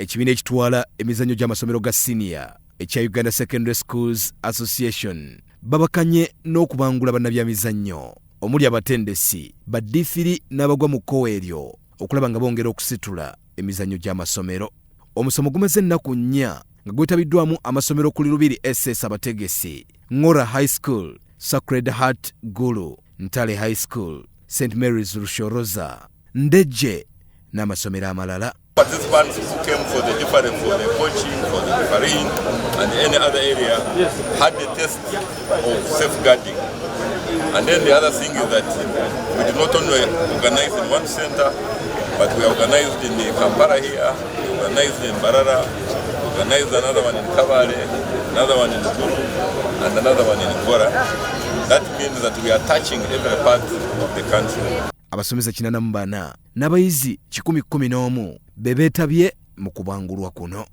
Ekibiina ekitwala emizannyo gy'amasomero ga senior ekya Uganda Secondary Schools Association babakanye n'okubangula bannabyamizannyo omuli abatendesi ba D3 n'abagwa mu kkowa eryo okulaba nga bongera okusitula emizannyo gy'amasomero. Omusomo gumaze ennaku 4 nga gwetabiddwamu amasomero kuli 2 SS abategesi: Ngora High School, Sacred Heart Gulu, Ntale High School, St. Mary's Rushoroza, Ndeje n'amasomero amalala. Participants who came for the coaching, for the refereeing, and any other area had the test of safeguarding. And then the other thing is that we did not only organize in one center, but we organized in Kampala here, we organized in Barara, we organized another one in Kabale, another one in Zulu, and another one in Ngora. That means that we are touching every part of the country. Abasomesa 84 n'abayizi 111 bebeetabye mu kubangulwa kuno.